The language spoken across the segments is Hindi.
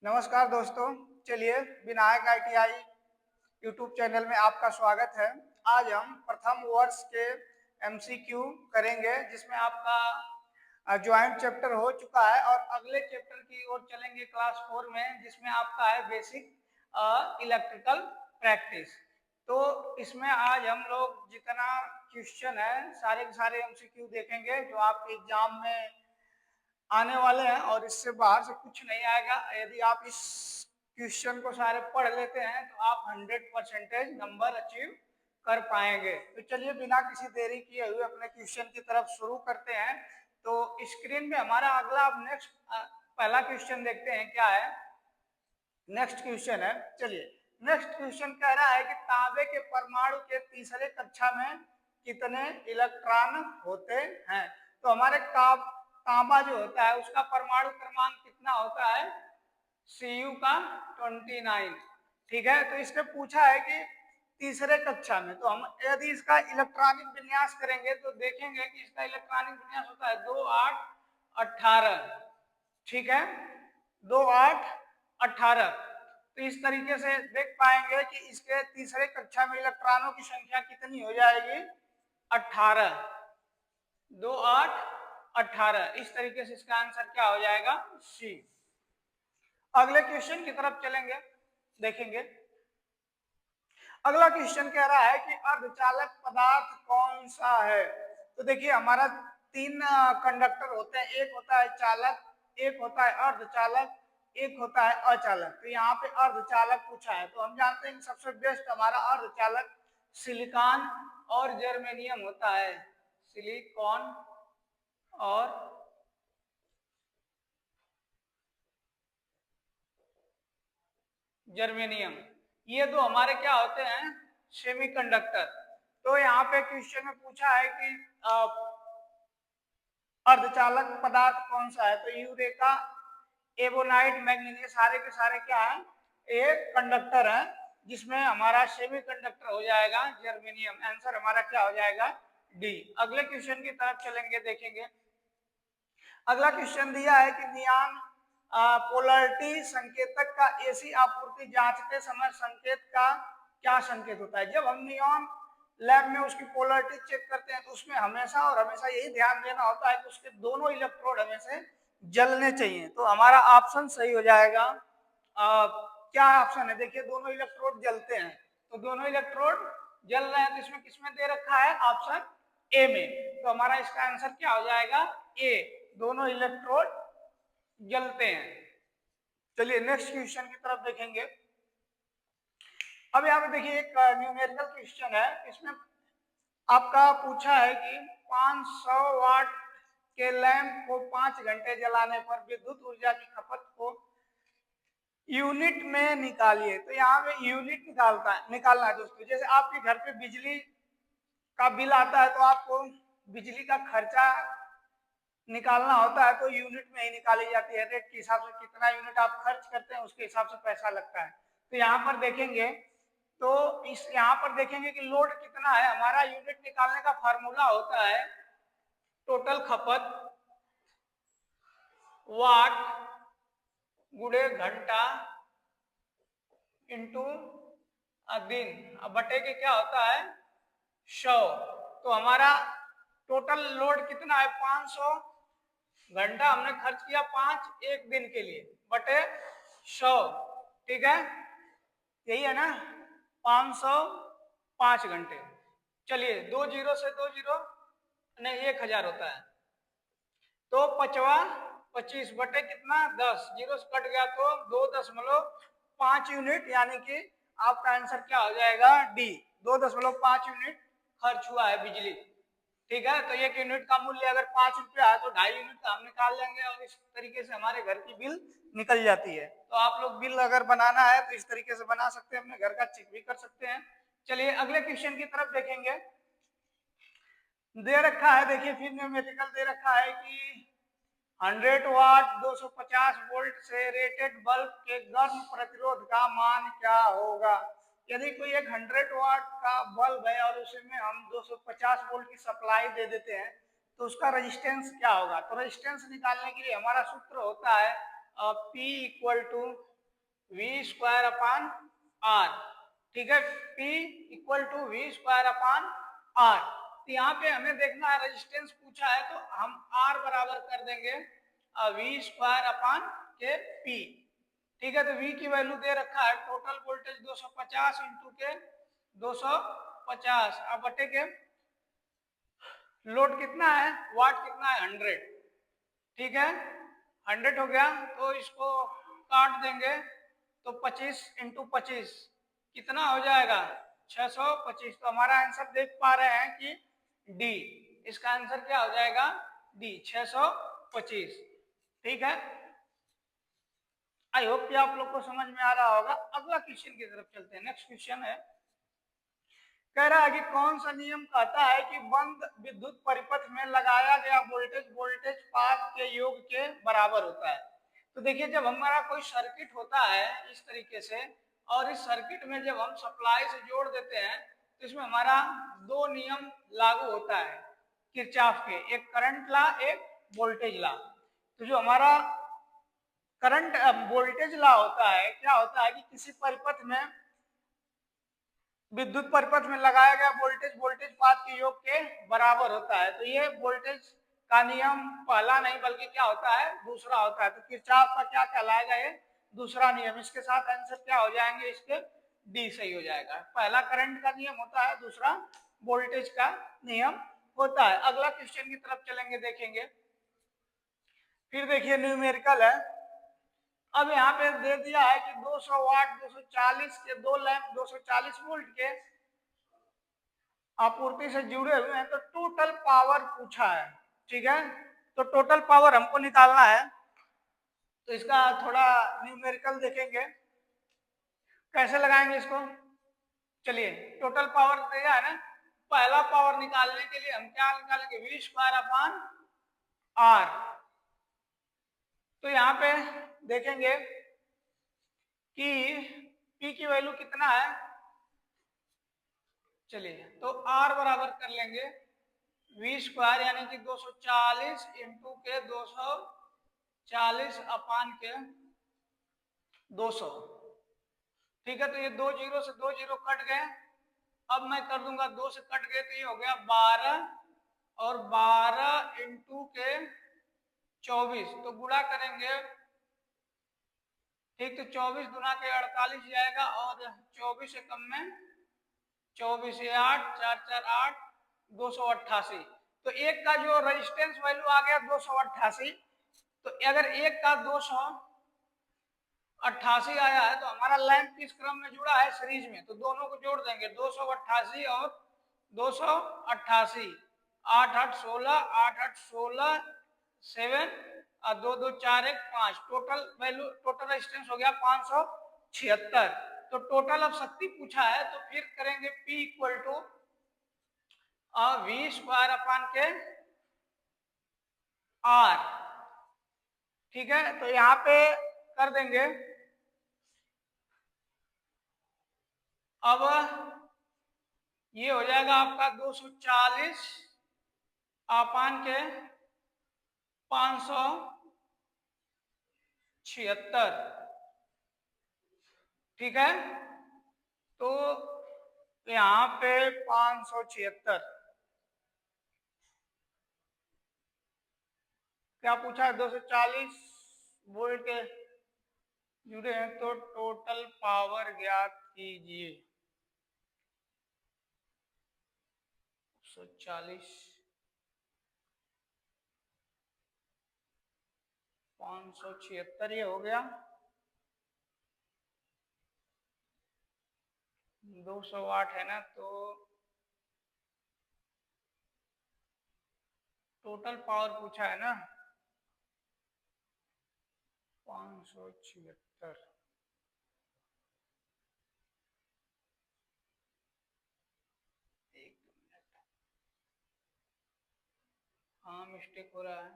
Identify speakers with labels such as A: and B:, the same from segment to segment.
A: नमस्कार दोस्तों। चलिए, विनायक आईटीआई यूट्यूब चैनल में आपका स्वागत है। आज हम प्रथम वर्ष के एमसीक्यू करेंगे, जिसमें आपका ज्वाइंट चैप्टर हो चुका है और अगले चैप्टर की ओर चलेंगे क्लास 4 में, जिसमें आपका है बेसिक इलेक्ट्रिकल प्रैक्टिस। तो इसमें आज हम लोग जितना क्वेश्चन है सारे के सारे एमसीक्यू देखेंगे जो आपके एग्जाम में आने वाले हैं और इससे बाहर से कुछ नहीं आएगा। यदि आप इस क्वेश्चन को सारे पढ़ लेते हैं तो आप 100% नंबर अचीव कर पाएंगे। तो चलिए, बिना किसी देरी किए हुए अपने क्वेश्चन की तरफ शुरू करते हैं। तो स्क्रीन में हमारा अगला अब नेक्स्ट पहला क्वेश्चन देखते हैं क्या है। नेक्स्ट क्वेश्चन है, चलिए नेक्स्ट क्वेश्चन कह रहा है कि तांबे के परमाणु के तीसरे कक्षा में कितने इलेक्ट्रॉन होते हैं। तो हमारे तांबा जो होता है उसका परमाणु क्रमांक कितना होता है, Cu का 29। ठीक है, तो इसने पूछा है कि तीसरे कक्षा में, तो हम यदि इसका इलेक्ट्रॉनिक विन्यास करेंगे तो देखेंगे कि इसका इलेक्ट्रॉनिक विन्यास होता है 2 8 18। ठीक है, 2 8 18। तो इस तरीके से देख पाएंगे कि इसके तीसरे कक्षा में इलेक्ट्रॉनों की संख्या कितनी हो जाएगी, 18। 2 8 18। इस तरीके से इसका आंसर क्या हो जाएगा, सी। अगले क्वेश्चन की तरफ चलेंगे, देखेंगे। अगला क्वेश्चन कह रहा है कि अर्धचालक पदार्थ कौन सा है। तो देखिए, हमारा 3 कंडक्टर होते हैं, एक होता है चालक, एक होता है अर्धचालक, एक होता है अचालक। तो यहाँ पे अर्धचालक पूछा है, तो हम जानते हैं कि सबसे बेस्ट हमारा अर्धचालक सिलिकॉन और जर्मेनियम होता है। सिलिकॉन और जर्मेनियम, ये दो हमारे क्या होते हैं, सेमीकंडक्टर। तो यहाँ पे क्वेश्चन में पूछा है कि अर्धचालक पदार्थ कौन सा है। तो यूरेका, एबोनाइट, मैग्नीज, ये सारे के सारे क्या है, ये कंडक्टर है, जिसमें हमारा सेमीकंडक्टर हो जाएगा जर्मेनियम। आंसर हमारा क्या हो जाएगा, डी। अगले क्वेश्चन की तरफ चलेंगे, देखेंगे। अगला क्वेश्चन दिया है कि नियॉन पोलरिटी संकेतक का एसी आपूर्ति जांचते समय संकेत का क्या संकेत होता है। जब हम नियॉन लैब में उसकी पोलरिटी चेक करते हैं तो उसमें हमेशा और हमेशा यही ध्यान देना होता है कि उसके दोनों इलेक्ट्रोड हमेशा जलने चाहिए। तो हमारा ऑप्शन सही हो जाएगा। क्या ऑप्शन है, देखिए दोनों इलेक्ट्रोड जलते हैं, तो दोनों इलेक्ट्रोड जल रहे हैं, तो इसमें किसमें दे रखा है, ऑप्शन ए में। तो हमारा इसका आंसर क्या हो जाएगा, ए, दोनों इलेक्ट्रोड जलते हैं। चलिए नेक्स्ट क्वेश्चन की तरफ देखेंगे। अब यहाँ पे देखिए एक न्यूमेरिकल क्वेश्चन है, इसमें आपका पूछा है कि 500 वाट के लैंप को 5 घंटे जलाने पर विद्युत ऊर्जा की खपत को यूनिट में निकालिए। तो यहाँ पे यूनिट निकालना है दोस्तों। जैसे आपके घर पे बिजली का बिल आता है तो आपको बिजली का खर्चा निकालना होता है, तो यूनिट में ही निकाली जाती है। रेट के हिसाब से कितना यूनिट आप खर्च करते हैं उसके हिसाब से पैसा लगता है। तो यहाँ पर देखेंगे, तो इस यहाँ पर देखेंगे कि लोड कितना है। हमारा यूनिट निकालने का फार्मूला होता है टोटल खपत वाट गुणे घंटा इंटू दिन, अब बटे के क्या होता है 100। तो हमारा टोटल लोड कितना है, 500 घंटा हमने खर्च किया 5 एक दिन के लिए, बटे 100। ठीक है, यही है ना, 505 घंटे। चलिए 2 जीरो से 2 जीरो नहीं 1000 होता है, तो 25 बटे कितना 10, जीरो से कट गया तो 2.5 यूनिट, यानी कि आपका आंसर क्या हो जाएगा, डी, 2.5 यूनिट खर्च हुआ है बिजली। ठीक है, तो एक यूनिट का मूल्य अगर 5 रुपया है तो 2.5 यूनिट का हम निकाल लेंगे और इस तरीके से हमारे घर की बिल निकल जाती है। तो आप लोग बिल अगर बनाना है तो इस तरीके से बना सकते हैं, अपने घर का चेक भी कर सकते हैं। चलिए अगले क्वेश्चन की तरफ देखेंगे। दे रखा है, देखिए फिर न्यूमेरिकल दे रखा है कि 100 वाट 250 वोल्ट से रेटेड बल्ब के गर्म प्रतिरोध का मान क्या होगा। यदि कोई एक 100 वाट का बल्ब है और उसमें हम 250 वोल्ट की सप्लाई दे देते हैं तो उसका रेजिस्टेंस क्या होगा। तो रेजिस्टेंस निकालने के लिए हमारा सूत्र होता है P equal to V square upon R, ठीक है, P equal to V square upon R. तो यहाँ पे हमें देखना है रेजिस्टेंस पूछा है तो हम आर बराबर कर देंगे वी स्क्वायर अपान के पी, ठीक है। तो वी की वैल्यू दे रखा है टोटल वोल्टेज 250 इंटू के 250 अब बटे के लोड कितना है, वाट कितना है 100, ठीक है 100 हो गया। तो इसको काट देंगे तो 25 इंटू 25 कितना हो जाएगा 625। तो हमारा आंसर देख पा रहे हैं कि डी, इसका आंसर क्या हो जाएगा डी 625, ठीक है। आई होप कि आप लोग को समझ में आ रहा होगा। अगला क्वेश्चन की तरफ चलते हैं। नेक्स्ट क्वेश्चन है, कह रहा है कि कौन सा नियम कहता है कि बंद विद्युत परिपथ में लगाया गया वोल्टेज वोल्टेज पाथ के योग के बराबर होता है। तो देखिए जब हमारा कोई सर्किट होता है इस तरीके से और इस सर्किट में जब हम सप्लाई से जोड़ देते हैं तो इसमें हमारा दो नियम लागू होता है किरचॉफ के, एक करंट लॉ एक वोल्टेज लॉ। तो जो हमारा करंट वोल्टेज लॉ होता है, क्या होता है कि किसी परिपथ में विद्युत परिपथ में लगाया गया वोल्टेज वोल्टेज पाथ के योग के बराबर होता है। तो ये वोल्टेज का नियम पहला नहीं बल्कि क्या होता है दूसरा होता है। तो किरचॉफ का क्या कहलाएगा ये दूसरा नियम। इसके साथ आंसर क्या हो जाएंगे इसके डी सही हो जाएगा। पहला करंट का नियम होता है, दूसरा वोल्टेज का नियम होता है। अगला क्वेश्चन की तरफ चलेंगे, देखेंगे। फिर देखिए न्यूमेरिकल है। अब यहाँ पे दे दिया है कि 200 वाट 240 के दो लैंप 240 वोल्ट के आपूर्ति से जुड़े हुए हैं। तो टोटल पावर पूछा है, ठीक है। तो टोटल पावर हमको निकालना है। तो इसका थोड़ा न्यूमेरिकल देखेंगे कैसे लगाएंगे इसको। चलिए टोटल पावर दिया है ना, पहला पावर निकालने के लिए हम क्या निकालेंगे वी स्क्वायर अपान आर। तो यहाँ पे देखेंगे कि P की वैल्यू कितना है। चलिए तो R बराबर कर लेंगे वी स्क्वायर यानी कि 240 इंटू के 240 अपान के 200, ठीक है। तो ये दो जीरो से दो जीरो कट गए। अब मैं कर दूंगा 2 से कट गए तो ये हो गया 12 और 12 इंटू के 24 तो गुणा करेंगे, ठीक। तो 24 गुना के 48 जाएगा और 24 से कम में 24 से 8 4 4 8 288। तो एक का जो रेजिस्टेंस वैल्यू आ गया 288। तो अगर एक का 288 आया है तो हमारा लैंप किस क्रम में जुड़ा है सीरीज में। तो दोनों को जोड़ देंगे 288 और 288 8 8 16 8 8 16 7 और 2 2 4 1 5 टोटल वैल्यू टोटल रेजिस्टेंस हो गया 576। तो टोटल अब शक्ति पूछा है तो फिर करेंगे P equal to V square upon के आर, ठीक है। तो यहाँ पे कर देंगे अब ये हो जाएगा आपका 240 अपान के 576, ठीक है। तो यहाँ पे 576 क्या पूछा है 240 वोल्ट के जुड़े हैं तो टोटल पावर ज्ञात कीजिए। 140 576 ये हो गया 200 वाट है ना। तो टोटल पावर पूछा है ना 576। एक मिनट, हाँ मिस्टेक हो रहा है।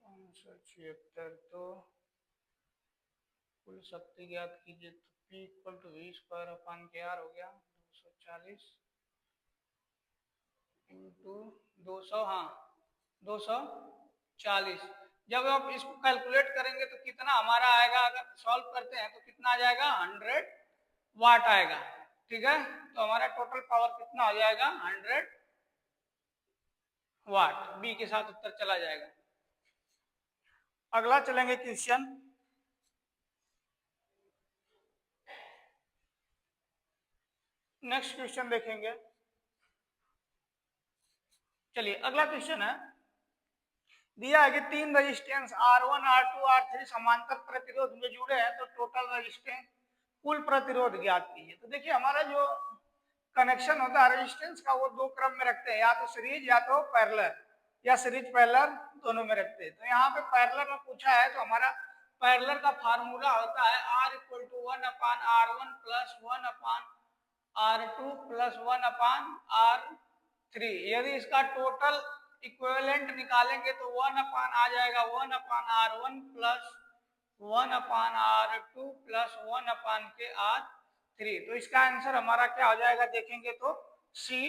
A: 576 तो कुल शक्ति ज्ञात कीजिए। तो P equal to V square upon के आर हो गया 240 इंटू 200, हाँ 240 जब आप इसको कैलकुलेट करेंगे तो कितना हमारा आएगा, अगर सॉल्व करते हैं तो कितना आ जाएगा 100 वाट आएगा। ठीक है, तो हमारा टोटल पावर कितना हो जाएगा 100 वाट। बी के साथ उत्तर चला जाएगा। अगला चलेंगे क्वेश्चन। नेक्स्ट क्वेश्चन देखेंगे। चलिए अगला क्वेश्चन है, दिया है कि 3 रेजिस्टेंस R1 R2 R3 समांतर प्रतिरोध में जुड़े हैं तो टोटल रेजिस्टेंस कुल प्रतिरोध ज्ञात कीजिए। तो देखिए हमारा जो कनेक्शन होता है रेजिस्टेंस का वो दो क्रम में रखते हैं, या तो सीरीज या तो पैरेलल, या सीरीज पैरेलल दोनों में रखते हैं। तो यहाँ पे पैरेलल में पूछा है तो हमारा पैरेलल का फार्मूला होता है R = 1/R1 + 1/R2 + 1/R3। यदि इसका टोटल इक्विवेलेंट निकालेंगे तो 1 आ जाएगा 1/R1 + 1/R2 + 1/R3। तो इसका आंसर हमारा क्या हो जाएगा देखेंगे तो सी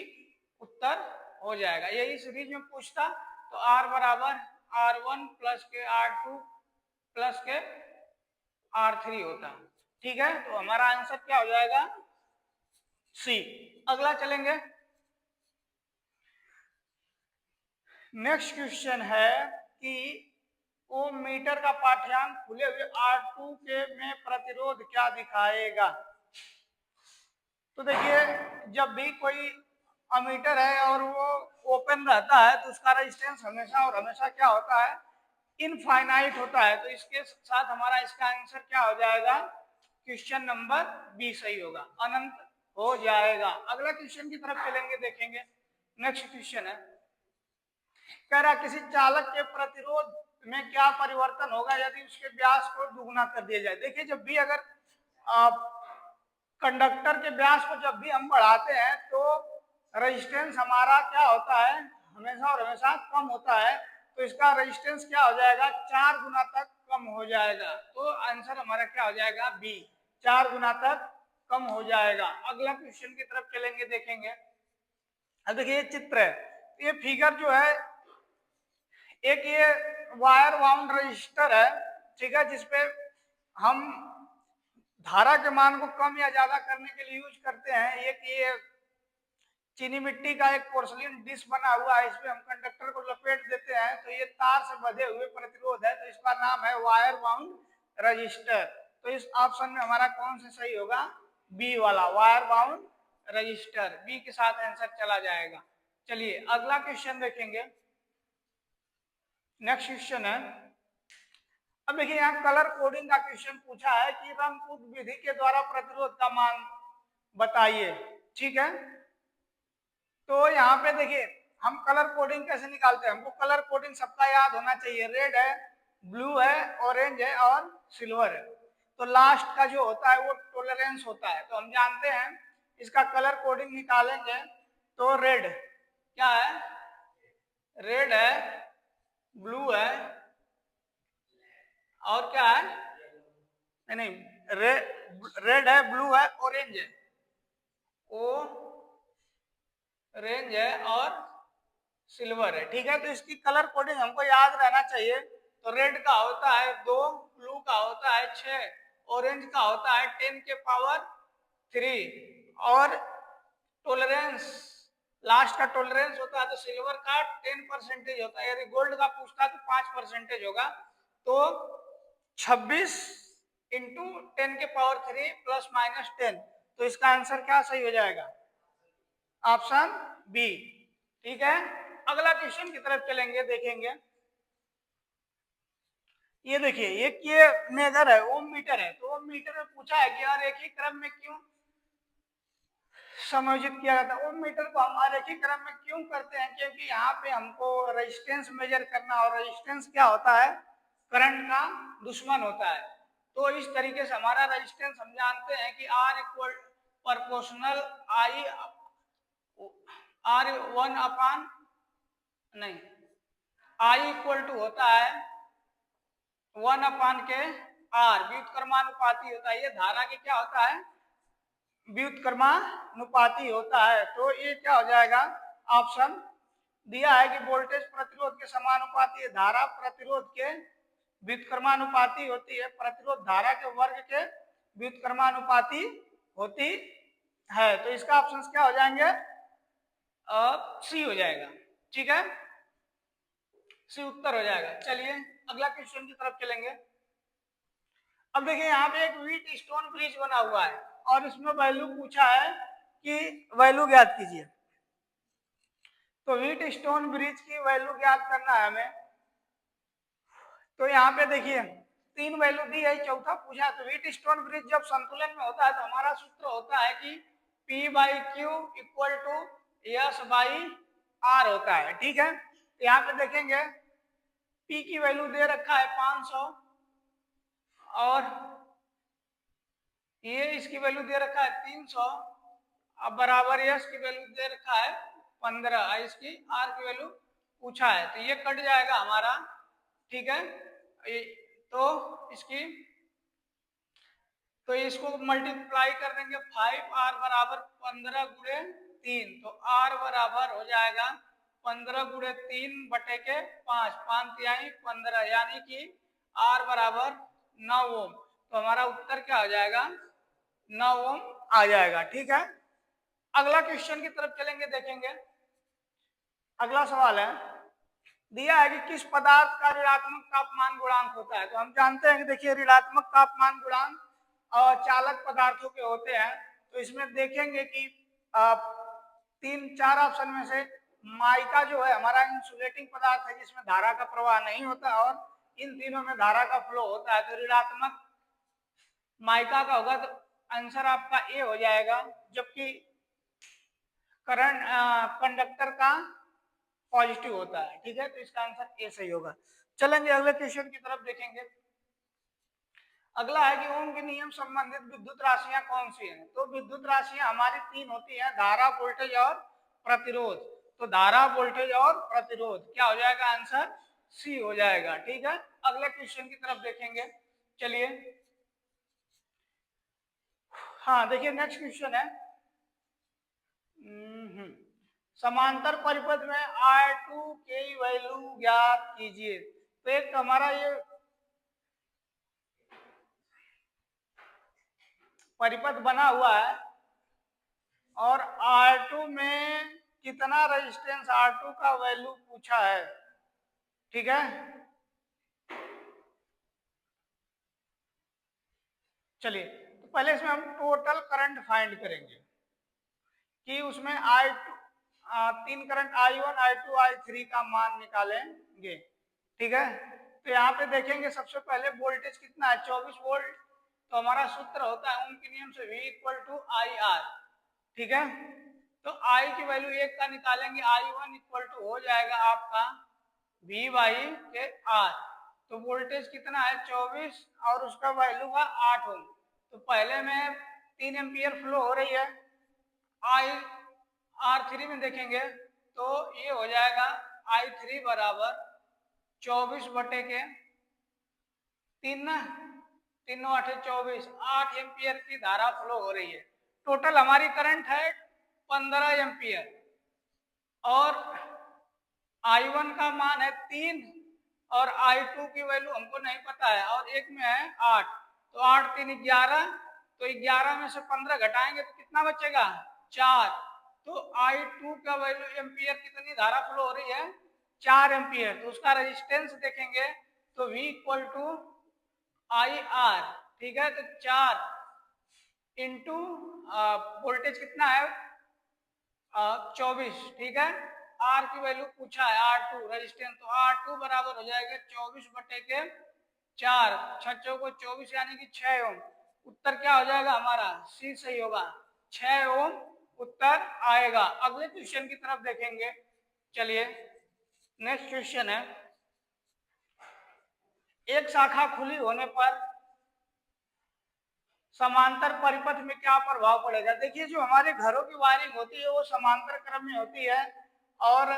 A: उत्तर हो जाएगा। यही सीरीज में पूछता तो R बराबर R1 + के R2 + के R3 होता। ठीक है, तो हमारा आंसर क्या हो जाएगा सी। अगला चलेंगे। नेक्स्ट क्वेश्चन है कि ओम मीटर का पाठ्यांक खुले हुए R2 के में प्रतिरोध क्या दिखाएगा। तो देखिए जब भी कोई अमीटर है और वो ओपन रहता है तो उसका रेजिस्टेंस हमेशा और हमेशा क्या होता है इनफाइनाइट होता है। तो इसके साथ हमारा इसका आंसर क्या हो जाएगा, क्वेश्चन नंबर बी सही होगा, अनंत हो जाएगा। अगला क्वेश्चन की तरफ चलेंगे, देखेंगे। नेक्स्ट क्वेश्चन है, कह रहा किसी चालक के प्रतिरोध में क्या परिवर्तन होगा यदि उसके व्यास को दुगुना कर दिया जाए। देखिए जब भी अगर कंडक्टर के व्यास को जब भी हम बढ़ाते हैं तो रेजिस्टेंस हमारा क्या होता है हमेशा और हमेशा कम होता है। तो इसका रेजिस्टेंस क्या हो जाएगा 4 गुना तक कम हो जाएगा। तो आंसर हमारा क्या हो जाएगा बी, 4 गुना तक कम हो जाएगा। अगला क्वेश्चन की तरफ चलेंगे, देखेंगे। अब देखिए ये चित्र है, ये फिगर जो है एक ये वायर बाउंड रजिस्टर है, ठीक है, जिसपे हम धारा के मान को कम या ज्यादा करने के लिए यूज करते हैं। एक ये चीनी मिट्टी का एक पोर्सलिन डिश बना हुआ है, इसमें हम कंडक्टर को लपेट देते हैं तो ये तार से बंधे हुए प्रतिरोध है, तो इसका नाम है वायर बाउंड रजिस्टर। तो इस ऑप्शन में हमारा कौन सा सही होगा, बी वाला वायर बाउंड रजिस्टर। बी के साथ आंसर चला जाएगा। चलिए अगला क्वेश्चन देखेंगे। नेक्स्ट क्वेश्चन है, अब देखिए यहाँ कलर कोडिंग का क्वेश्चन पूछा है कि रंगकूट विधि के द्वारा प्रतिरोध का मान बताइए। ठीक है, तो यहाँ पे देखिए हम कलर कोडिंग कैसे निकालते हैं, हमको कलर कोडिंग सबका याद होना चाहिए। रेड है, ब्लू है, ऑरेंज है और सिल्वर है। तो लास्ट का जो होता है वो टॉलरेंस होता है। तो हम जानते हैं इसका कलर कोडिंग निकालेंगे तो रेड क्या है, रेड है, ब्लू है और क्या है, नहीं रेड है, ब्लू है, ऑरेंज है, ऑरेंज है और सिल्वर है। ठीक है, तो इसकी कलर कोडिंग हमको याद रहना चाहिए। तो रेड का होता है 2, ब्लू का होता है 6, ऑरेंज का होता है 10 के पावर 3 और टॉलरेंस लास्ट का टॉलरेंस होता है तो सिल्वर का 10% होता है। यदि गोल्ड का पूछता तो 5% होगा। तो 26 इंटू 10 के पावर 3 प्लस माइनस 10। तो इसका आंसर क्या सही हो जाएगा, ऑप्शन बी। ठीक है, अगला क्वेश्चन की तरफ चलेंगे, देखेंगे। ये देखिए एक ये मेजर है, ओम मीटर है। तो ओम मीटर में पूछा है कि यार एक ही क्रम में क्यों समायोजित किया जाता है। ओम मीटर को हम आरेखी क्रम में क्यों करते हैं, क्योंकि यहाँ पे हमको रेजिस्टेंस मेजर करना, और रेजिस्टेंस क्या होता है करंट का दुश्मन होता है। तो इस तरीके से हमारा रेजिस्टेंस हम जानते हैं कि R इक्वल प्रोपोर्शनल आई R1 अपान नहीं I इक्वल टू होता है 1 अपान के R, व्युत्क्रमानुपाती होता है। ये धारा के क्या होता है व्युत्क्रमानुपाती होता है। तो ये क्या हो जाएगा ऑप्शन दिया है कि वोल्टेज प्रतिरोध के समानुपाती है, धारा प्रतिरोध के व्युत्क्रमानुपाती होती है, प्रतिरोध धारा के वर्ग के व्युत्क्रमानुपाती होती है। तो इसका ऑप्शन क्या हो जाएंगे? सी हो जाएगा। ठीक है, सी उत्तर हो जाएगा। चलिए अगला क्वेश्चन की तरफ चलेंगे। अब देखिए यहाँ पे एक व्हीट स्टोन ब्रिज बना हुआ है और इसमें वैल्यू पूछा है कि वैल्यू ज्ञात कीजिए। तो व्हीट स्टोन ब्रिज की वैल्यू ज्ञात करना है हमें। तो यहाँ पे देखिए 3 वैल्यू दी है, चौथा पूछा। तो व्हीट स्टोन ब्रिज जब संतुलन में होता है तो हमारा सूत्र होता है कि P/Q इक्वल टू S/R होता है। ठीक है, तो यहाँ पे देखेंगे P की वैल्यू दे रखा है 500 और ये इसकी वैल्यू दे रखा है 300, अब बराबर S की वैल्यू दे रखा है 15, इसकी R की वैल्यू पूछा है। तो ये कट जाएगा हमारा। ठीक है, तो इसको मल्टीप्लाई कर देंगे 5R बराबर 15 गुणे 3, तो R बराबर हो जाएगा 15 गुणे 3 बटे के 5, 5 तिहाई 15, यानी कि R बराबर 9 ओम। तो हमारा उत्तर क्या हो जाएगा? 9 ओम आ जाएगा। ठीक है, अगला क्वेश्चन की तरफ चलेंगे, देखेंगे। अगला सवाल है, दिया है कि किस पदार्थ का ऋणात्मक तापमान गुणांक होता है। तो हम जानते हैं कि देखिए ऋणात्मक तापमान गुणांक चालक पदार्थों के होते हैं। तो इसमें देखेंगे कि 3-4 ऑप्शन में से माइका जो है हमारा इंसुलेटिंग पदार्थ है जिसमें धारा का प्रवाह नहीं होता और इन तीनों में धारा का फ्लो होता है। तो ऋणात्मक माइका का होगा, तो आंसर आपका ए हो जाएगा, जबकि करंट कंडक्टर का पॉजिटिव होता है। ठीक है, तो इसका आंसर ए सही होगा। चलेंगे अगले क्वेश्चन की तरफ, देखेंगे। अगला है कि ओम के नियम संबंधित विद्युत राशियां कौन सी हैं। तो विद्युत राशियां हमारी 3 होती हैं, धारा, वोल्टेज और प्रतिरोध। तो धारा, वोल्टेज और प्रतिरोध क्या हो जाएगा? आंसर सी हो जाएगा। ठीक है, अगले क्वेश्चन की तरफ देखेंगे। चलिए, हाँ देखिए नेक्स्ट क्वेश्चन है, समांतर परिपथ में R2 की वैल्यू ज्ञात कीजिए। तो एक हमारा ये परिपथ बना हुआ है और R2 में कितना रेजिस्टेंस R2 का वैल्यू पूछा है। ठीक है, चलिए तो पहले इसमें हम टोटल करंट फाइंड करेंगे कि उसमें I2 तीन करंट I1, I2, I3 का मान निकालेंगे। ठीक है, तो यहाँ पे देखेंगे सबसे पहले वोल्टेज कितना है, 24 वोल्ट। तो हमारा सूत्र होता है ओम के नियम से V इक्वल टू IR। ठीक है, तो I की वैल्यू 1 का निकालेंगे, I1 इक्वल टू हो जाएगा आपका V/R। तो वोल्टेज कितना है 24 और उसका वैल्यू का 8 ओम। तो पहले में 3 एम्पियर फ्लो हो रही है। R3 में देखेंगे तो ये हो जाएगा I3 बराबर 24 बटे के 3 ना, 3 9 8 24, 8 एम्पियर की धारा फ्लो हो रही है। टोटल हमारी करंट है 15 एम्पियर और I1 का मान है 3 और I2 की वैल्यू हमको नहीं पता है और एक में है 8। तो 8 3 11, तो 11 में से 15 घटाएंगे तो कितना बचेगा? 4। तो I2 का वैल्यू एम्पियर कितनी धारा फ्लो हो रही है? 4 एम्पियर। तो उसका रेजिस्टेंस देखेंगे तो V इक्वल टू IR। ठीक है, तो 4 इंटू वोल्टेज कितना है 24। ठीक है, R की वैल्यू पूछा है R2 रेजिस्टेंस, तो R2 बराबर हो जाएगा 24 बटे के 4, 6 को 24 यानी कि 6 ओम। उत्तर क्या हो जाएगा हमारा? सी सही होगा, 6 ओम उत्तर आएगा। अगले क्वेश्चन की तरफ देखेंगे। चलिए नेक्स्ट क्वेश्चन है, एक शाखा खुली होने पर समांतर परिपथ में क्या प्रभाव पड़ेगा। देखिए जो हमारे घरों की वायरिंग होती है वो समांतर क्रम में होती है और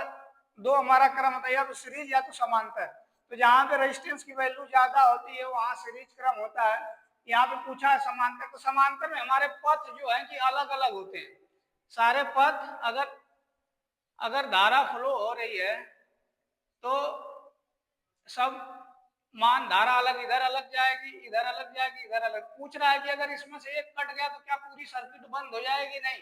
A: दो हमारा क्रम होता है, या तो सीरीज या तो समांतर। तो जहाँ पे रेजिस्टेंस की वैल्यू ज्यादा होती है वहाँ सीरीज क्रम होता है। यहाँ पे पूछा है समांतर, तो समांतर में हमारे पथ जो है कि अलग अलग होते हैं। सारे पथ अगर अगर धारा फ्लो हो रही है तो सब मान धारा अलग इधर अलग जाएगी, इधर अलग जाएगी, इधर अलग। पूछ रहा है कि अगर इसमें से एक कट गया तो क्या पूरी सर्किट बंद हो जाएगी? नहीं,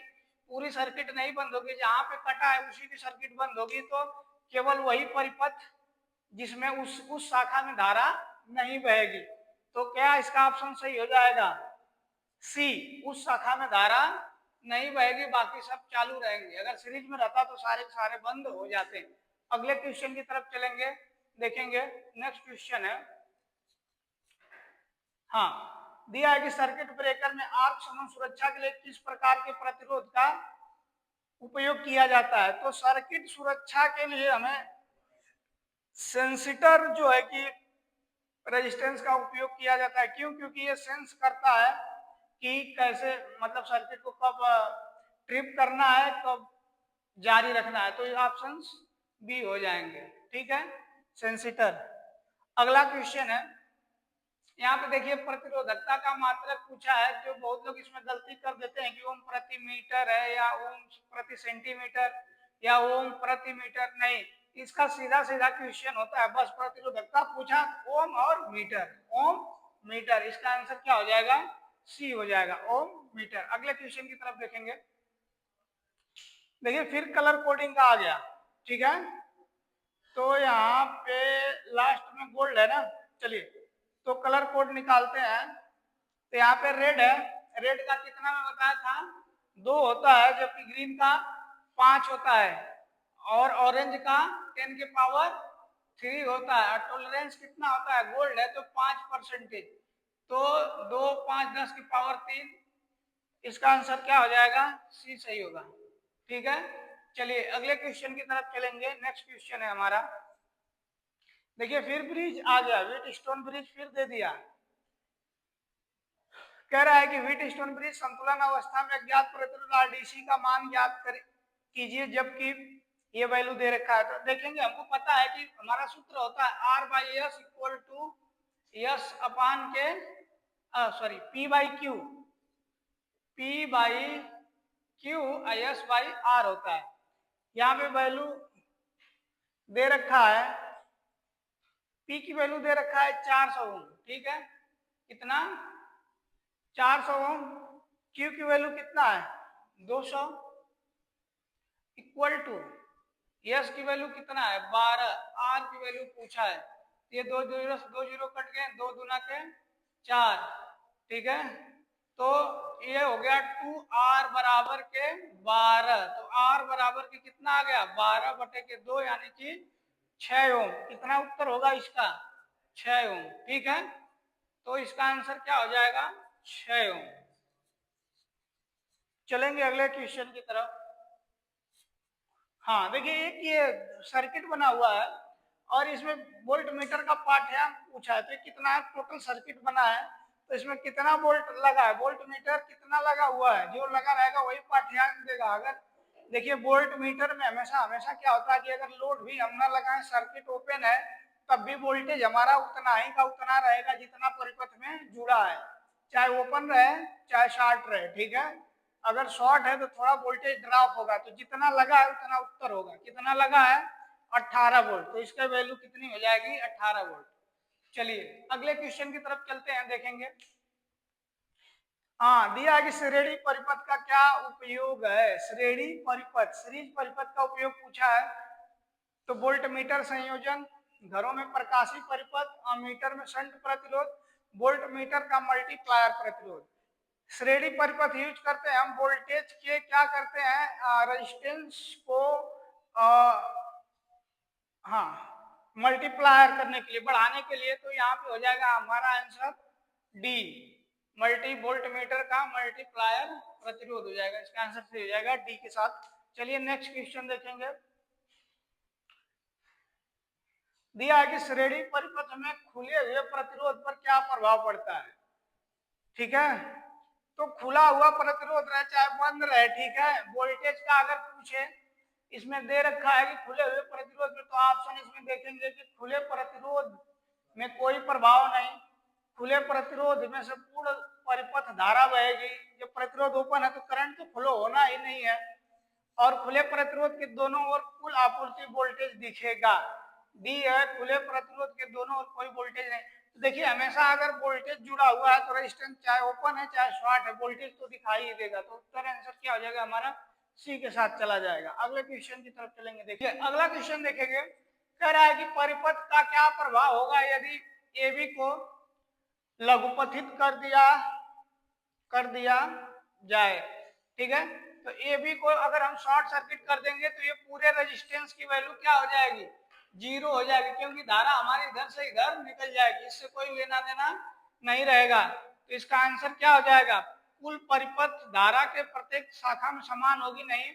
A: पूरी सर्किट नहीं बंद होगी। जहां पे कटा है उसी की सर्किट बंद होगी। तो केवल वही परिपथ जिसमें उस शाखा में धारा नहीं बहेगी। तो क्या इसका ऑप्शन सही हो जाएगा? सी, उस शाखा में धारा नहीं बहेगी, बाकी सब चालू रहेंगे। अगर सीरीज में रहता तो सारे सारे बंद हो जाते हैं। अगले क्वेश्चन की तरफ चलेंगे, देखेंगे। नेक्स्ट क्वेश्चन है, हाँ, दिया है कि सर्किट ब्रेकर में आर्क समान सुरक्षा के लिए किस प्रकार के प्रतिरोध का उपयोग किया जाता है? तो सर्किट सुरक्षा के लिए हमें सेंसिटर जो है कि रेजिस्टेंस का उपयोग किया जाता है। क्यों? क्योंकि ये सेंस करता है कि कैसे, मतलब सर्किट को कब ट्रिप करना है, कब जारी रखना है। तो ये ऑप्शंस बी हो जाएंगे। ठीक है, सेंसिटर। अगला क्वेश्चन है, यहाँ पे देखिए प्रतिरोधकता का मात्रक पूछा है। जो बहुत लोग इसमें गलती कर देते हैं कि ओम प्रति मीटर है या ओम प्रति सेंटीमीटर या ओम प्रति मीटर। नहीं, इसका सीधा सीधा क्वेश्चन होता है, बस प्रतिरोधकता पूछा, ओम और मीटर, ओम मीटर। इसका आंसर क्या हो जाएगा? सी हो जाएगा, ओम मीटर। अगले क्वेश्चन की तरफ देखेंगे। देखिए फिर कलर कोडिंग का आ गया। ठीक है, तो यहाँ पे लास्ट में गोल्ड है ना। चलिए तो कलर कोड निकालते हैं। तो यहाँ पे रेड है, रेड का कितना मैं बताया था? 2 होता है, जबकि ग्रीन का 5 होता है, और ऑरेंज का 10 के पावर 3 होता है। और टॉलरेंस कितना होता है? गोल्ड है तो 5%। तो 2, 5, 10 की पावर 3। इसका आंसर क्या हो जाएगा? सी सही होगा। ठीक है, चलिए अगले क्वेश्चन की तरफ चलेंगे। नेक्स्ट क्वेश्चन है हमारा, देखिए फिर ब्रिज आ गया, व्हीट स्टोन ब्रिज फिर दे दिया। कह रहा है कि व्हीट स्टोन ब्रिज संतुलन अवस्था में अज्ञात प्रतिरोध आरडीसी का मान ज्ञात कीजिए, जबकि ये वैल्यू दे रखा है। तो देखेंगे, हमको पता है कि हमारा सूत्र होता है R by S equal to S अपान के sorry P by Q, P by Q S by R होता है। यहाँ पे वैल्यू दे रखा है, पी की वैल्यू दे रखा है 400 ओम। ठीक है, कितना? 400 ओम। क्यू की वैल्यू कितना है? 200। इक्वल टू यस की वैल्यू कितना है? 12। आर की वैल्यू पूछा है। ये दो जीरो कट गए, 2 दूना के 4। ठीक है, तो ये हो गया 2R बराबर के 12। तो R बराबर के कितना आ गया? 12 बटे के 2 यानी कि 6 ओम। कितना उत्तर होगा इसका? 6 ओम। ठीक है, तो इसका आंसर क्या हो जाएगा? 6 ओम। चलेंगे अगले क्वेश्चन की तरफ। हाँ देखिए, एक ये सर्किट बना हुआ है और इसमें वोल्ट मीटर का पाठ्यांक पूछा है। तो कितना टोटल सर्किट बना है, तो इसमें कितना वोल्ट लगा है, वोल्ट मीटर कितना लगा हुआ है, जो लगा रहेगा वही पाठ्यांक देगा। अगर देखिए वोल्ट मीटर में हमेशा हमेशा क्या होता है कि अगर लोड भी हम ना लगाएं, सर्किट ओपन है, तब भी वोल्टेज हमारा उतना ही का उतना रहेगा जितना परिपथ में जुड़ा है, चाहे ओपन रहे चाहे शॉर्ट रहे। ठीक है, अगर शॉर्ट है तो थोड़ा वोल्टेज ड्रॉप होगा, तो जितना लगा है उतना उत्तर होगा। कितना लगा है? 18 वोल्ट। तो इसका वैल्यू कितनी हो जाएगी? 18 वोल्ट। चलिए अगले क्वेश्चन की तरफ चलते हैं, देखेंगे। हाँ, दिया है कि श्रेणी परिपथ का क्या उपयोग है? श्रेणी परिपथ, सीरीज परिपथ का उपयोग पूछा है। तो वोल्ट मीटर संयोजन, घरों में प्रकाशी परिपथ, अमीटर में शंट प्रतिरोध, वोल्ट मीटर का मल्टीप्लायर प्रतिरोध। श्रेणी परिपथ यूज करते हैं हम वोल्टेज के क्या करते हैं, रेजिस्टेंस को हाँ मल्टीप्लायर करने के लिए, बढ़ाने के लिए। तो यहाँ पे हो जाएगा हमारा answer D, multi volt meter का मल्टीप्लायर प्रतिरोध हो जाएगा। इसका आंसर सही हो जाएगा डी के साथ। चलिए नेक्स्ट क्वेश्चन देखेंगे। दिया है कि श्रेणी परिपथ में खुले हुए प्रतिरोध पर क्या प्रभाव पड़ता है? ठीक है, तो खुला हुआ प्रतिरोध रहे चाहे बंद रहे, ठीक है, वोल्टेज का अगर पूछे, इसमें दे रखा है कि खुले हुए प्रतिरोध में, तो ऑप्शन इसमें देखेंगे कि खुले प्रतिरोध में कोई प्रभाव नहीं। खुले प्रतिरोध में से पूर्ण परिपथ धारा बहेगी। जब प्रतिरोध ओपन है तो करंट तो फ्लो होना ही नहीं है। और खुले प्रतिरोध के दोनों ओर कुल आपूर्ति वोल्टेज दिखेगा। डी है खुले प्रतिरोध के दोनों ओर कोई वोल्टेज नहीं। तो देखिए हमेशा अगर वोल्टेज जुड़ा हुआ है तो रेजिस्टेंस चाहे ओपन है चाहे शॉर्ट है वोल्टेज तो दिखाई ही देगा। तो उत्तर आंसर क्या हो जाएगा हमारा सी के साथ चला जाएगा। अगले क्वेश्चन की तरफ चलेंगे। देखिए अगला क्वेश्चन देखेंगे, कह रहा है कि परिपथ का क्या प्रभाव होगा यदि AB को लघुपथित कर दिया जाए। ठीक है, तो AB को अगर हम शॉर्ट सर्किट कर देंगे तो ये पूरे रेजिस्टेंस की वैल्यू क्या हो जाएगी, जीरो हो जाएगी, क्योंकि धारा हमारी इधर से इधर निकल जाएगी, इससे कोई लेना देना नहीं रहेगा। तो इसका आंसर क्या हो जाएगा, कुल परिपथ धारा के प्रत्येक शाखा में समान होगी नहीं,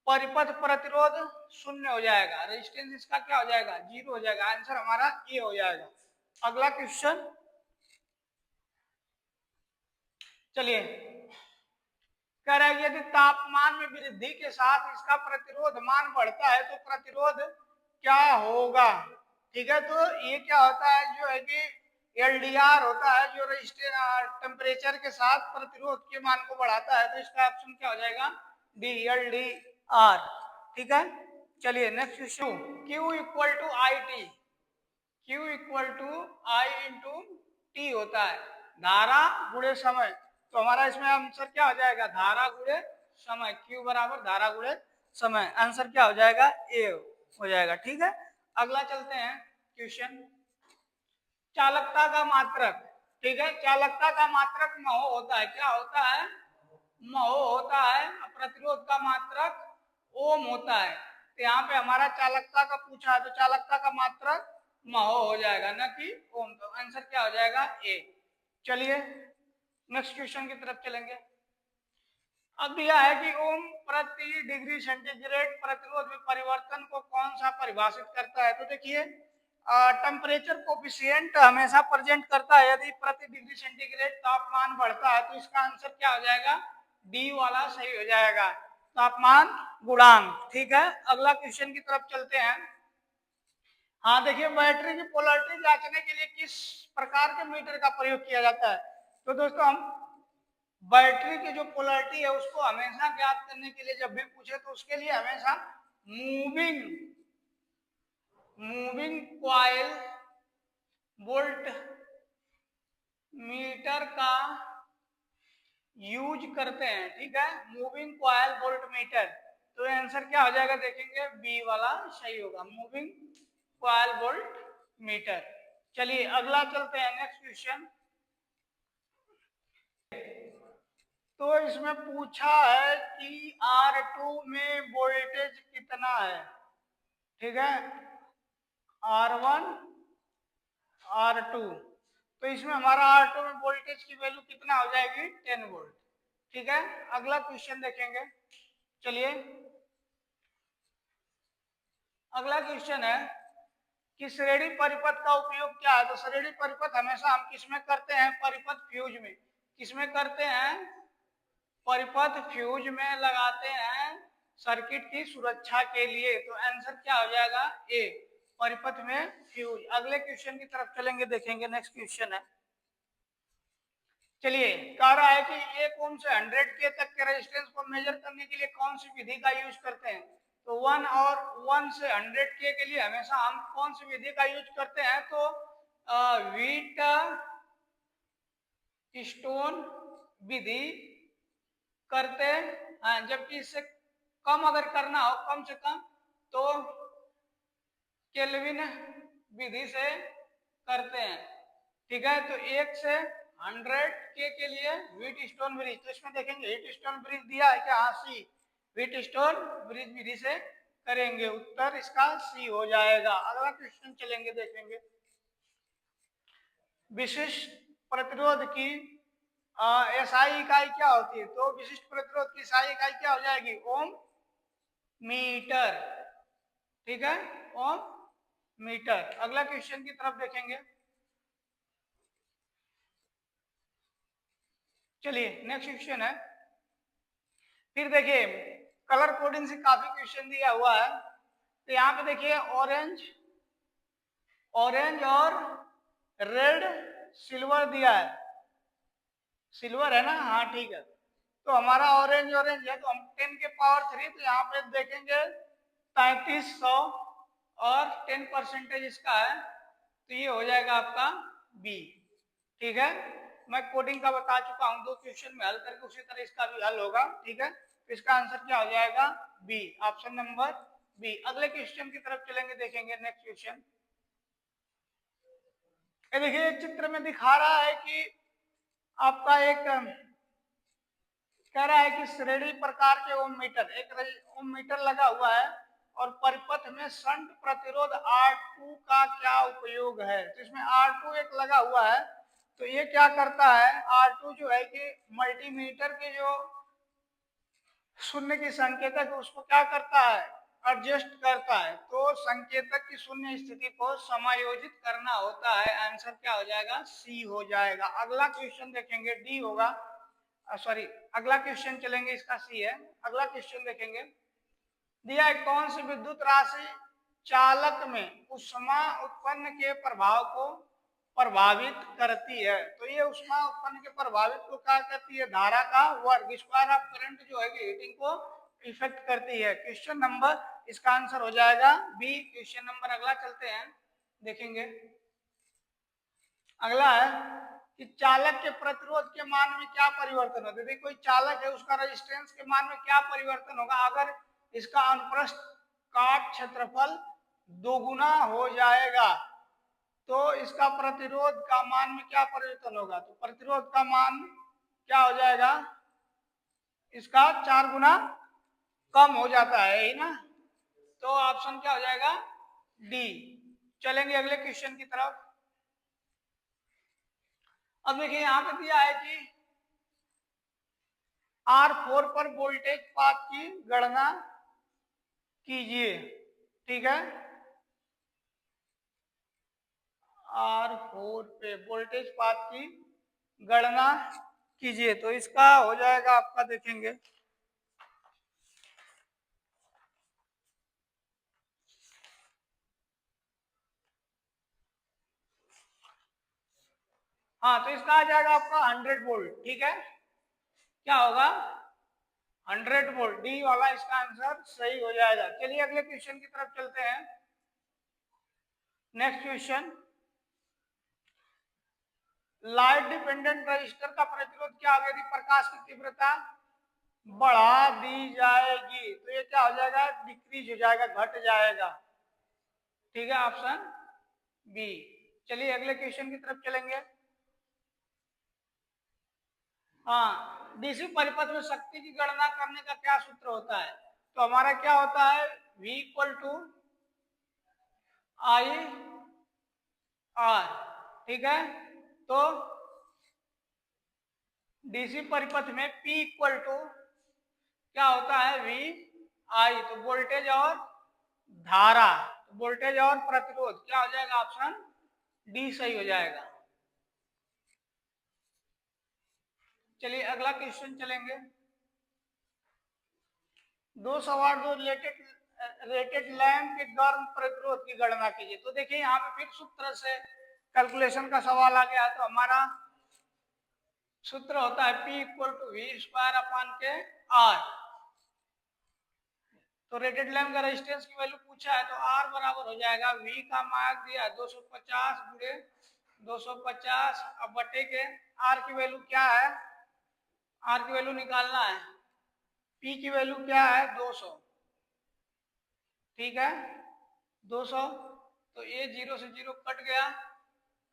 A: परिपथ प्रतिरोध शून्य हो जाएगा, रेजिस्टेंस इसका क्या हो जाएगा, जीरो हो जाएगा। आंसर हमारा ए हो जाएगा। अगला क्वेश्चन चलिए, कह रहा है यदि तापमान में वृद्धि के साथ इसका प्रतिरोध मान बढ़ता है तो प्रतिरोध क्या होगा। ठीक है, तो ये क्या होता है, जो है कि LDR होता है, जो टेम्परेचर के साथ प्रतिरोध के मान को बढ़ाता है। तो इसका ऑप्शन क्या हो जाएगा, डी LDR। ठीक है, चलिए next question, Q equal to I T, Q equal to I into T होता है, धारा गुणे समय। तो हमारा इसमें आंसर क्या हो जाएगा, धारा गुणे समय, Q बराबर धारा गुणे समय। आंसर क्या हो जाएगा, ए हो जाएगा। ठीक है, अगला चलते हैं क्वेश्चन, चालकता का मात्रक। ठीक है, चालकता का मात्रक महो होता है, क्या होता है, महो होता है। प्रतिरोध का मात्रक ओम होता है। तो यहाँ पे हमारा चालकता का पूछा है तो चालकता का मात्रक महो हो जाएगा, ना कि ओम। तो आंसर क्या हो जाएगा, ए। चलिए नेक्स्ट क्वेश्चन की तरफ चलेंगे। अब दिया है कि ओम प्रति डिग्री सेंटीग्रेड प्रतिरोध में परिवर्तन को कौन सा परिभाषित करता है। तो देखिए टेम्परेचर कोफिशिएंट हमेशा प्रेजेंट करता है, यदि प्रति डिग्री सेंटीग्रेड तापमान बढ़ता है तो इसका आंसर क्या हो जाएगा, डी वाला सही हो जाएगा, तापमान गुणांक। ठीक है, अगला क्वेश्चन की तरफ चलते हैं। हाँ देखिए, बैटरी की पोलैरिटी जांचने के लिए किस प्रकार के मीटर का प्रयोग किया जाता है। तो दोस्तों हम बैटरी की जो पोलैरिटी है उसको हमेशा ज्ञात करने के लिए जब भी पूछे तो उसके लिए हमेशा मूविंग कॉइल वोल्ट मीटर का यूज करते हैं। ठीक है, मूविंग कॉइल वोल्ट मीटर। तो आंसर क्या हो जाएगा, देखेंगे बी वाला सही होगा, मूविंग कॉइल वोल्ट मीटर। चलिए अगला चलते हैं, नेक्स्ट क्वेश्चन। तो इसमें पूछा है कि R2 में वोल्टेज कितना है। ठीक है, R1 R2, तो इसमें हमारा R2 में वोल्टेज की वैल्यू कितना हो जाएगी, 10 वोल्ट। ठीक है, अगला क्वेश्चन देखेंगे। चलिए अगला क्वेश्चन है कि श्रेणी परिपथ का उपयोग क्या है। तो श्रेणी परिपथ हमेशा हम किसमें करते हैं, परिपथ फ्यूज में। किसमें करते हैं, परिपथ फ्यूज में लगाते हैं सर्किट की सुरक्षा के लिए। तो आंसर क्या हो जाएगा, ए, परिपथ में फ्यूज। अगले क्वेश्चन की तरफ चलेंगे, देखेंगे नेक्स्ट क्वेश्चन है। चलिए कह रहा है कि 1 ओम से 100 के तक के रेजिस्टेंस को मेजर करने के लिए कौन सी विधि का यूज करते हैं। तो 1 और 1 से 100 के लिए हमेशा हम कौन सी विधि का यूज करते हैं, तो व्हीट स्टोन विधि करते हैं। जबकि इससे कम अगर करना हो, कम से कम, तो केल्विन विधि से करते हैं। ठीक है, तो 1 से 100 के लिए व्हीट स्टोन ब्रिज। तो इसमें देखेंगे व्हीट स्टोन ब्रिज दिया है क्या, हाँ सी, व्हीट स्टोन ब्रिज विधि से करेंगे, उत्तर इसका सी हो जाएगा। अगला क्वेश्चन चलेंगे, देखेंगे विशिष्ट प्रतिरोध की एसआई इकाई क्या होती है। तो विशिष्ट प्रतिरोध की एसआई इकाई क्या हो जाएगी, ओम मीटर। ठीक है, ओम मीटर। अगला क्वेश्चन की तरफ देखेंगे। चलिए नेक्स्ट क्वेश्चन है, फिर देखिए कलर कोडिंग से काफी क्वेश्चन दिया हुआ है। तो यहाँ पे देखिए ऑरेंज और रेड सिल्वर दिया है, सिल्वर है ना, हाँ ठीक है। तो हमारा ऑरेंज ऑरेंज है, तो हम 10 के पावर 3, तो यहाँ पे देखेंगे 3300 और 10% इसका है, तो ये हो जाएगा आपका बी। ठीक है, मैं कोडिंग का बता चुका हूँ, 2 क्वेश्चन में हल करके उसी तरह इसका भी हल होगा। ठीक है, तो इसका आंसर क्या हो जाएगा? B, option number B. अगले क्वेश्चन की तरफ चलेंगे, देखेंगे नेक्स्ट क्वेश्चन। ये देखिए चित्र में दिखा रहा है कि आपका एक कह रहा है कि श्रेणी प्रकार के ओम मीटर, एक ओम मीटर लगा हुआ है और परिपथ में शंट प्रतिरोध R2 का क्या उपयोग है। तो इसमें R2 एक लगा हुआ है, तो ये क्या करता है, R2 जो है कि मल्टीमीटर के जो शून्य की संकेतक उसको क्या करता है, एडजस्ट करता है। तो संकेतक की शून्य स्थिति को समायोजित करना होता है। आंसर क्या हो जाएगा? सी हो जाएगा। अगला क्वेश्चन देखेंगे, डी होगा, सॉरी अगला क्वेश्चन चलेंगे, इसका सी है। अगला क्वेश्चन देखेंगे, दिया है कौन सी विद्युत राशि चालक में ऊष्मा उत्पन्न के प्रभाव को प्रभावित करती है। तो ये ऊष्मा उत्पन्न के प्रभावित को क्या करती है? धारा का वर्ग, स्क्वायर ऑफ करंट जो है हीटिंग को इफेक्ट करती है। क्वेश्चन नंबर, इसका आंसर हो जाएगा बी। क्वेश्चन नंबर अगला चलते हैं, देखेंगे। अगला है कि चालक के प्रतिरोध के मान में क्या परिवर्तन होता है। देखिए कोई चालक है, उसका रेजिस्टेंस के मान में क्या परिवर्तन होगा अगर इसका अनुप्रस्थ काट क्षेत्रफल दोगुना हो जाएगा, तो इसका प्रतिरोध का मान में क्या परिवर्तन होगा? तो प्रतिरोध का मान क्या हो जाएगा? इसका 4 गुना कम हो जाता है, ही ना। तो ऑप्शन क्या हो जाएगा? डी। चलेंगे अगले क्वेश्चन की तरफ। अब देखिए यहां पे दिया है कि R4 पर वोल्टेज पात की गणना कीजिए। ठीक है, R4 पे वोल्टेज पात की गणना कीजिए, तो इसका हो जाएगा आपका, देखेंगे हाँ, तो इसका आ जाएगा आपका 100 वोल्ट। ठीक है, क्या होगा? 100 वोल्ट। डी वाला इसका आंसर सही हो जाएगा। चलिए अगले क्वेश्चन की तरफ चलते हैं। Next question, light dependent register का प्रतिरोध क्या होगा यदि प्रकाश की तीव्रता बढ़ा दी जाएगी? तो ये क्या हो जाएगा? डिक्रीज हो जाएगा, घट जाएगा। ठीक है, ऑप्शन बी। चलिए अगले क्वेश्चन की तरफ चलेंगे। हाँ, डीसी परिपथ में शक्ति की गणना करने का क्या सूत्र होता है? तो हमारा क्या होता है? V equal to I R. ठीक है, तो डीसी परिपथ में P इक्वल टू क्या होता है? V आई। तो वोल्टेज और धारा, वोल्टेज और प्रतिरोध क्या हो जाएगा? ऑप्शन डी सही हो जाएगा। चलिए अगला क्वेश्चन चलेंगे। 2 रेटेड लैंप के गर्म प्रतिरोध की गणना कीजिए। तो देखिए यहाँ पे फिर सूत्र से कैलकुलेशन का सवाल आ गया। तो हमारा सूत्र होता है P equal to V square upon के आर। तो रेटेड लैंप का रेजिस्टेंस की वैल्यू पूछा है, तो आर बराबर हो जाएगा V का मार्क दिया 250 गुणे 250 अब बटे के आर की वैल्यू क्या है? आर की वैल्यू निकालना है। P की वैल्यू क्या है? 200। ठीक है, 200, तो ये 0 से 0 कट गया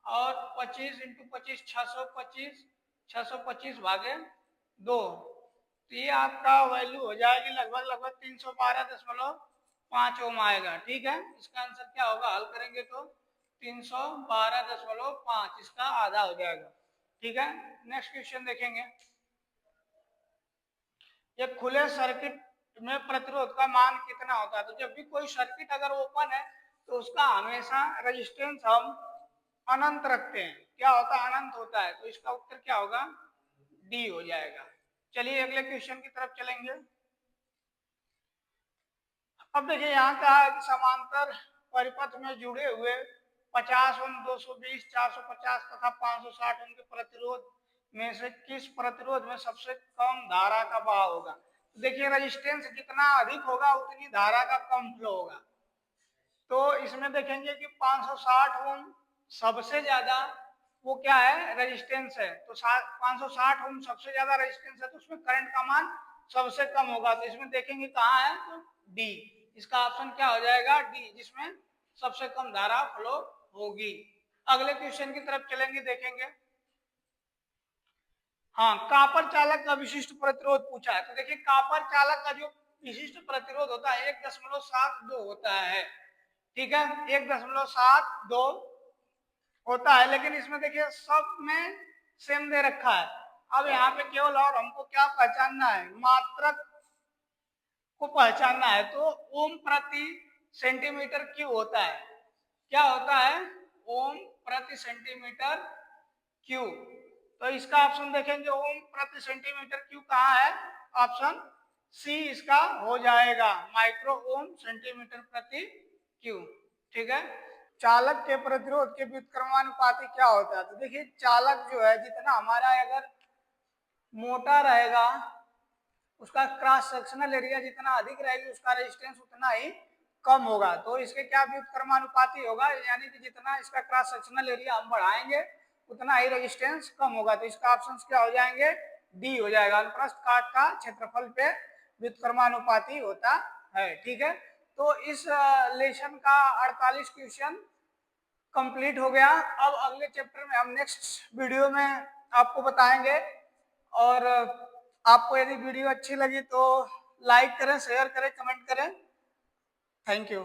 A: और 25 इंटू 25 625, 625 भागे 2, तो ये आपका वैल्यू हो जाएगी लगभग 312.5 ओम आएगा। ठीक है, इसका आंसर क्या होगा? हल करेंगे तो 312.5 इसका आधा हो जाएगा। ठीक है, नेक्स्ट क्वेश्चन देखेंगे। एक खुले सर्किट में प्रतिरोध का मान कितना होता है? तो जब भी कोई सर्किट अगर ओपन है तो उसका हमेशा रेजिस्टेंस हम अनंत रखते हैं। क्या होता है? अनंत होता है। तो इसका उत्तर क्या होगा? डी हो जाएगा। चलिए अगले क्वेश्चन की तरफ चलेंगे। अब देखिए यहाँ कहा है कि समांतर परिपथ में जुड़े हुए 50 ओम, 220, 450 तथा 560 ओम के प्रतिरोध में से किस प्रतिरोध में सबसे कम धारा का बहाव होगा। तो देखिए रेजिस्टेंस जितना अधिक होगा उतनी धारा का कम फ्लो होगा। तो इसमें देखेंगे कि 560 ओम सबसे ज्यादा वो क्या है रेजिस्टेंस है, तो 560 ओम सबसे ज्यादा रेजिस्टेंस है, तो उसमें करंट का मान सबसे कम होगा। तो इसमें देखेंगे कहाँ है, तो डी, इसका ऑप्शन क्या हो जाएगा, डी, जिसमें सबसे कम धारा फ्लो होगी। अगले क्वेश्चन की तरफ चलेंगे, देखेंगे। हाँ, कापर चालक का विशिष्ट प्रतिरोध पूछा है। तो देखिए कापर चालक का जो विशिष्ट प्रतिरोध होता है 1.72 होता है, ठीक है, 1.72 होता है। लेकिन इसमें देखिए सब में सेम दे रखा है। अब यहाँ पे केवल और हमको क्या पहचानना है, मात्रक को पहचानना है। तो ओम प्रति सेंटीमीटर क्यूब होता है, क्या होता है, ओम प्रति सेंटीमीटर क्यूब। तो इसका ऑप्शन देखेंगे ओम प्रति सेंटीमीटर क्यूब कहाँ है, ऑप्शन सी इसका हो जाएगा, माइक्रो ओम सेंटीमीटर प्रति क्यूब, ठीक है। चालक के प्रतिरोध के व्युत्क्रमानुपाती क्या होता है। तो देखिए चालक जो है जितना हमारा अगर मोटा रहेगा उसका क्रॉस सेक्शनल एरिया जितना अधिक रहेगी उसका रेजिस्टेंस उतना ही कम होगा। तो इसके क्या व्युत्क्रमानुपाती होगा, यानी कि जितना इसका क्रॉस सेक्शनल एरिया हम बढ़ाएंगे उतना ही रेजिस्टेंस कम होगा। तो इसका ऑप्शन क्या हो जाएंगे, डी हो जाएगा, अनुप्रस्थ काट का क्षेत्रफल पे व्युत्क्रमानुपाती होता है, ठीक है। तो इस लेसन का 48 क्वेश्चन कंप्लीट हो गया। अब अगले चैप्टर में हम नेक्स्ट वीडियो में आपको बताएंगे। और आपको यदि वीडियो अच्छी लगी तो लाइक करें, शेयर करें, कमेंट करें। Thank you.